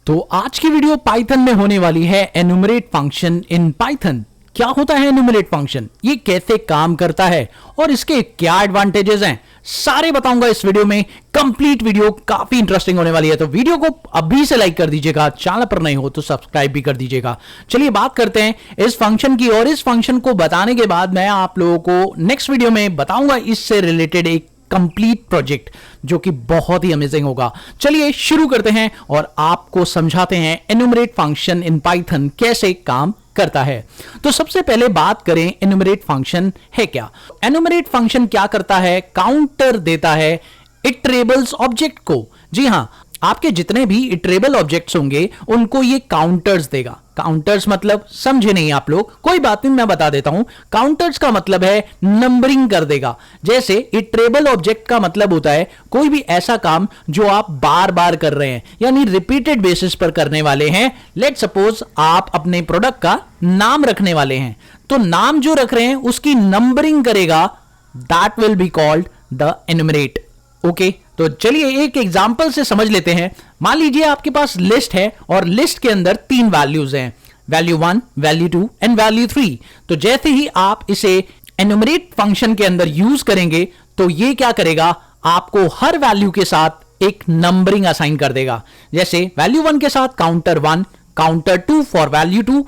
तो आज की वीडियो पाइथन में होने वाली है एनुमरेट फंक्शन इन पाइथन। क्या होता है एनुमरेट फंक्शन, ये कैसे काम करता है और इसके क्या एडवांटेजेस हैं, सारे बताऊंगा इस वीडियो में। कंप्लीट वीडियो काफी इंटरेस्टिंग होने वाली है, तो वीडियो को अभी से लाइक कर दीजिएगा, चैनल पर नहीं हो तो सब्सक्राइब भी कर दीजिएगा। चलिए बात करते हैं इस फंक्शन की, और इस फंक्शन को बताने के बाद मैं आप लोगों को नेक्स्ट वीडियो में बताऊंगा इससे रिलेटेड एक कंप्लीट प्रोजेक्ट जो कि बहुत ही अमेजिंग होगा। चलिए शुरू करते हैं और आपको समझाते हैं एनुमरेट फंक्शन इन पाइथन कैसे काम करता है। तो सबसे पहले बात करें एनुमरेट फंक्शन है क्या। एनुमरेट फंक्शन क्या करता है, काउंटर देता है इटरेबल्स ऑब्जेक्ट को। जी हां, आपके जितने भी इटरेबल ऑब्जेक्ट्स होंगे उनको ये काउंटर्स देगा। काउंटर्स मतलब समझे नहीं आप लोग, कोई बात नहीं, मैं बता देता हूं। काउंटर्स का मतलब है नंबरिंग कर देगा। जैसे इटरेबल ऑब्जेक्ट का मतलब होता है कोई भी ऐसा काम जो आप बार बार कर रहे हैं, यानी रिपीटेड बेसिस पर करने वाले हैं। लेट सपोज आप अपने प्रोडक्ट का नाम रखने वाले हैं, तो नाम जो रख रहे हैं उसकी नंबरिंग करेगा, that will be called the enumerate. Okay, तो चलिए एक एग्जांपल से समझ लेते हैं। मान लीजिए आपके पास लिस्ट है और लिस्ट के अंदर 3 वैल्यूज हैं, वैल्यू 1, वैल्यू 2 एंड वैल्यू 3। तो जैसे ही आप इसे एनुमरेट फंक्शन के अंदर यूज करेंगे तो ये क्या करेगा, आपको हर वैल्यू के साथ एक नंबरिंग असाइन कर देगा। जैसे वैल्यू 1 के साथ counter 1, counter 2 for value 2,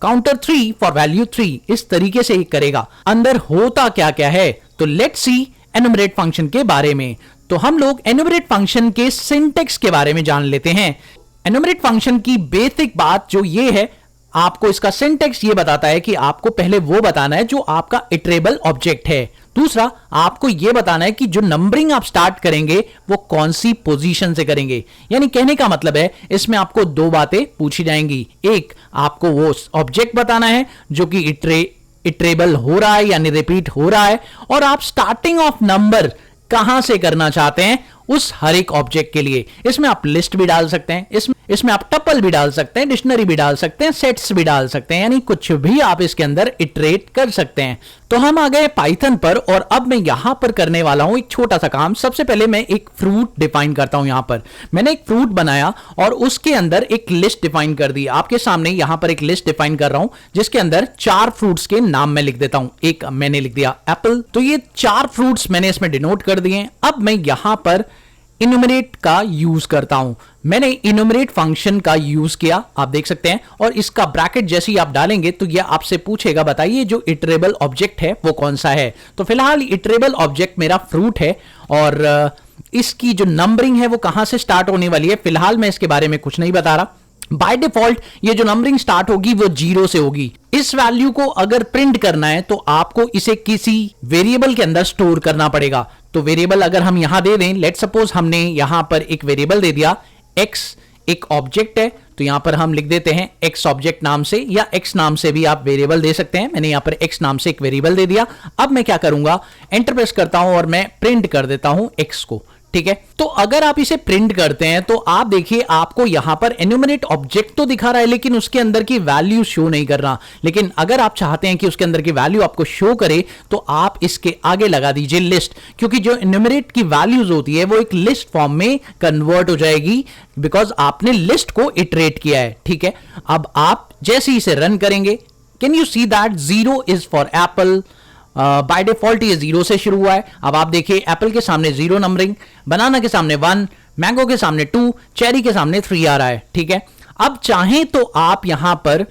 counter 3 for value 3। इस तरीके से करेगा। अंदर होता क्या क्या है, तो लेट्स सी एनुमरेट फंक्शन के बारे में। तो हम लोग एनुमरेट फंक्शन के सिंटेक्स के बारे में जान लेते हैं। एनुमरेट फंक्शन की बेसिक बात जो ये है, आपको इसका सिंटेक्स ये बताता है कि आपको पहले वो बताना है जो आपका इटरेबल ऑब्जेक्ट है। दूसरा, आपको ये बताना है कि जो नंबरिंग आप स्टार्ट करेंगे वो कौन सी पोजीशन से करेंगे। यानी कहने का मतलब है इसमें आपको 2 बातें पूछी जाएंगी। एक, आपको वो ऑब्जेक्ट बताना है जो कि इटरेबल हो रहा है यानी रिपीट हो रहा है, और आप स्टार्टिंग ऑफ नंबर कहां से करना चाहते हैं उस हर एक ऑब्जेक्ट के लिए। इसमें आप लिस्ट भी डाल सकते हैं, इसमें आप टपल भी डाल सकते हैं, डिक्शनरी भी डाल सकते हैं, सेट्स भी डाल सकते हैं, यानी कुछ भी आप इसके अंदर इटरेट कर सकते हैं। तो हम आ गए पाइथन पर, और अब मैं यहां पर करने वाला हूं एक छोटा सा काम। सबसे पहले मैं एक फ्रूट डिफाइन करता हूं। यहां पर मैंने एक फ्रूट बनाया और उसके अंदर एक लिस्ट डिफाइन कर दी। आपके सामने यहां पर एक लिस्ट डिफाइन कर रहा हूं जिसके अंदर 4 फ्रूट्स के नाम मैं लिख देता हूं। एक मैंने लिख दिया एप्पल, तो ये 4 फ्रूट्स मैंने इसमें डिनोट कर दिए। अब मैं यहां पर इनुमरेट का यूज करता हूं। मैंने इनुमरेट फंक्शन का यूज किया, आप देख सकते हैं, और इसका ब्रैकेट जैसे ही आप डालेंगे तो यह आपसे पूछेगा बताइए जो इटरेबल ऑब्जेक्ट है वो कौन सा है। तो फिलहाल इटरेबल ऑब्जेक्ट मेरा फ्रूट है, और इसकी जो नंबरिंग है वो कहां से स्टार्ट होने वाली है, फिलहाल मैं इसके बारे में कुछ नहीं बता रहा। बाय डिफॉल्ट ये जो नंबरिंग स्टार्ट होगी वो 0 से होगी। इस वैल्यू को अगर प्रिंट करना है तो आपको इसे किसी वेरिएबल के अंदर स्टोर करना पड़ेगा। तो वेरिएबल अगर हम यहां दे दें, लेट सपोज हमने यहां पर एक वेरिएबल दे दिया x, एक ऑब्जेक्ट है, तो यहां पर हम लिख देते हैं x ऑब्जेक्ट नाम से, या x नाम से भी आप वेरिएबल दे सकते हैं। मैंने यहां पर x नाम से एक वेरिएबल दे दिया। अब मैं क्या करूंगा, एंटर प्रेस करता हूं और मैं प्रिंट कर देता हूं x को। ठीक है, तो अगर आप इसे प्रिंट करते हैं तो आप देखिए आपको यहां पर एनुमरेट ऑब्जेक्ट तो दिखा रहा है लेकिन उसके अंदर की वैल्यू शो नहीं कर रहा। लेकिन अगर आप चाहते हैं कि उसके अंदर की वैल्यू आपको शो करे तो आप इसके आगे लगा दीजिए लिस्ट, क्योंकि जो एनुमरेट की वैल्यूज होती है वो एक लिस्ट फॉर्म में कन्वर्ट हो जाएगी, बिकॉज आपने लिस्ट को इटरेट किया है। ठीक है, अब आप जैसे ही इसे रन करेंगे, can you see that 0 is for Apple. By default ये 0 से शुरू हुआ है। अब आप देखिए एप्पल के सामने 0 नंबरिंग, बनाना के सामने 1, मैंगो के सामने 2, चेरी के सामने 3 आ रहा है। ठीक है, अब चाहें तो आप यहां पर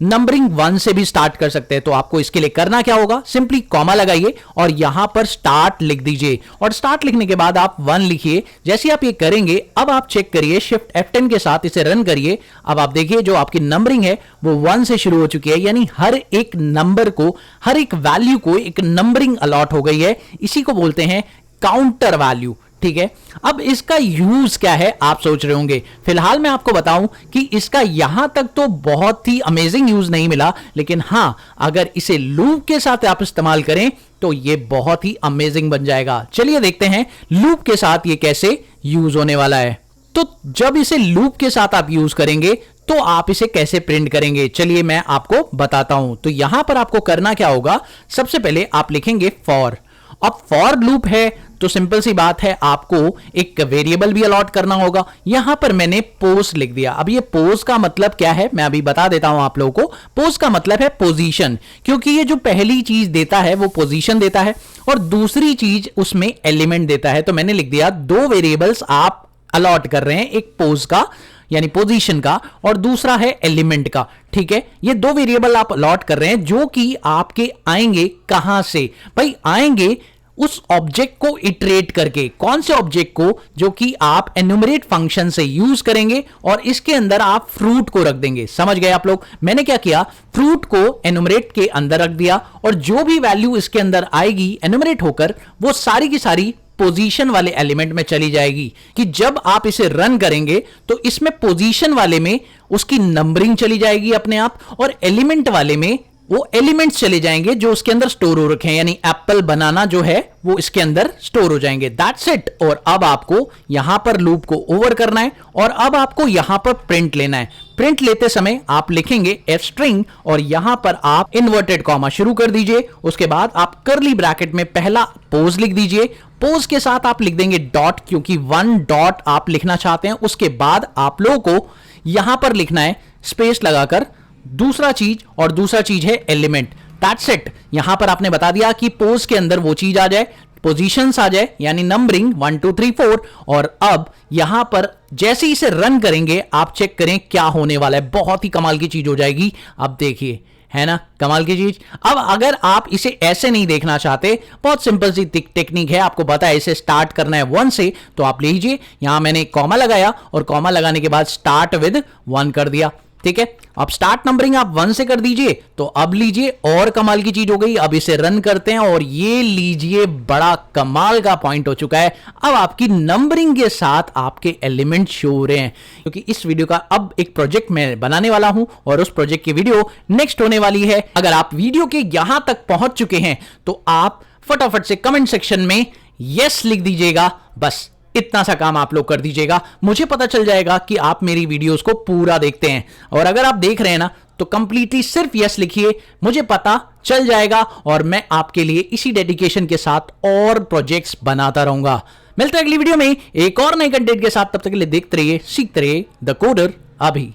नंबरिंग 1 से भी स्टार्ट कर सकते हैं। तो आपको इसके लिए करना क्या होगा, सिंपली कॉमा लगाइए और यहां पर स्टार्ट लिख दीजिए, और स्टार्ट लिखने के बाद आप 1 लिखिए। जैसे आप ये करेंगे, अब आप चेक करिए, शिफ्ट F10 के साथ इसे रन करिए। अब आप देखिए जो आपकी नंबरिंग है वो 1 से शुरू हो चुकी है, यानी हर एक नंबर को, हर एक वैल्यू को एक नंबरिंग अलॉट हो गई है। इसी को बोलते हैं काउंटर वैल्यू। ठीक है, अब इसका यूज क्या है आप सोच रहे होंगे। फिलहाल मैं आपको बताऊं कि इसका यहां तक तो बहुत ही अमेजिंग यूज नहीं मिला, लेकिन हां, अगर इसे लूप के साथ आप इस्तेमाल करें तो यह बहुत ही अमेजिंग बन जाएगा। चलिए देखते हैं लूप के साथ यह कैसे यूज होने वाला है। तो जब इसे लूप के साथ आप यूज करेंगे तो आप इसे कैसे प्रिंट करेंगे, चलिए मैं आपको बताता हूं। तो यहां पर आपको करना क्या होगा, सबसे पहले आप लिखेंगे फॉर। अब फॉर लूप है तो सिंपल सी बात है, आपको एक वेरिएबल भी अलॉट करना होगा। यहां पर मैंने पोज लिख दिया। अब ये पोज का मतलब क्या है मैं अभी बता देता हूं आप लोगों को। पोज का मतलब है पोजीशन, क्योंकि ये जो पहली चीज देता है वो पोजीशन देता है और दूसरी चीज उसमें एलिमेंट देता है। तो मैंने लिख दिया दो वेरिएबल्स आप अलॉट कर रहे हैं, एक पोज का यानी पोजीशन का और दूसरा है एलिमेंट का। ठीक है, ये दो वेरिएबल आप अलॉट कर रहे हैं जो कि आपके आएंगे कहां से? भाई आएंगे उस ऑब्जेक्ट को इटरेट करके। कौन से ऑब्जेक्ट को? जो कि आप एन्यूमरेट फंक्शन से यूज करेंगे और इसके अंदर आप फ्रूट को रख देंगे। समझ गए आप लोग? मैंने क्या किया, फ्रूट को एन्यूमरेट के अंदर रख दिया और जो भी वैल्यू इसके अंदर आएगी एन्यूमरेट होकर वो सारी की सारी पोजीशन वाले एलिमेंट में चली जाएगी। कि जब आप इसे रन करेंगे तो इसमें पोजीशन वाले में उसकी नंबरिंग चली जाएगी अपने आप और एलिमेंट वाले में वो एलिमेंट्स चले जाएंगे जो उसके अंदर स्टोर हो रखे हैं, यानी एप्पल बनाना जो है वो इसके अंदर स्टोर हो जाएंगे। That's it. और अब आपको यहां पर लूप को ओवर करना है और अब आपको यहां पर प्रिंट लेना है। प्रिंट लेते समय आप लिखेंगे एफ स्ट्रिंग और यहां पर आप इन्वर्टेड कॉमा शुरू कर दीजिए। उसके बाद आप कर्ली ब्रैकेट में पहला पोज लिख दीजिए। पोज के साथ आप लिख देंगे डॉट, क्योंकि वन डॉट आप लिखना चाहते हैं। उसके बाद आप लोगों को यहां पर लिखना है स्पेस लगाकर दूसरा चीज, और दूसरा चीज है एलिमेंट। That's it. यहां पर आपने बता दिया कि पोज के अंदर वो चीज आ जाए, पोजीशंस आ जाए यानी नंबरिंग 1 2 3 4। और अब यहां पर जैसे ही इसे रन करेंगे आप चेक करें क्या होने वाला है। बहुत ही कमाल की चीज हो जाएगी। अब देखिए, है ना कमाल की चीज। अब अगर आप इसे ऐसे नहीं देखना चाहते, बहुत सिंपल सी टेक्निक है, आपको पता है इसे स्टार्ट करना है 1 से, तो आप लीजिए यहां मैंने कॉमा लगाया और कॉमा लगाने के बाद स्टार्ट विद 1 कर दिया। ठीक है, अब स्टार्ट नंबरिंग आप 1 से कर दीजिए। तो अब लीजिए और कमाल की चीज हो गई। अब इसे रन करते हैं और ये लीजिए बड़ा कमाल का पॉइंट हो चुका है। अब आपकी नंबरिंग के साथ आपके एलिमेंट शो हो रहे हैं, क्योंकि इस वीडियो का अब एक प्रोजेक्ट मैं बनाने वाला हूं और उस प्रोजेक्ट की वीडियो नेक्स्ट होने वाली है। अगर आप वीडियो के यहां तक पहुंच चुके हैं तो आप फटाफट से कमेंट सेक्शन में यस लिख दीजिएगा। बस इतना सा काम आप लोग कर दीजिएगा, मुझे पता चल जाएगा कि आप मेरी वीडियोस को पूरा देखते हैं। और अगर आप देख रहे हैं ना तो कंप्लीटली सिर्फ यस लिखिए, मुझे पता चल जाएगा और मैं आपके लिए इसी डेडिकेशन के साथ और प्रोजेक्ट्स बनाता रहूंगा। मिलते हैं अगली वीडियो में एक और नए कंटेंट के साथ। तब तक के लिए देखते रहिए, सीखते रहिए द कोडर अभी।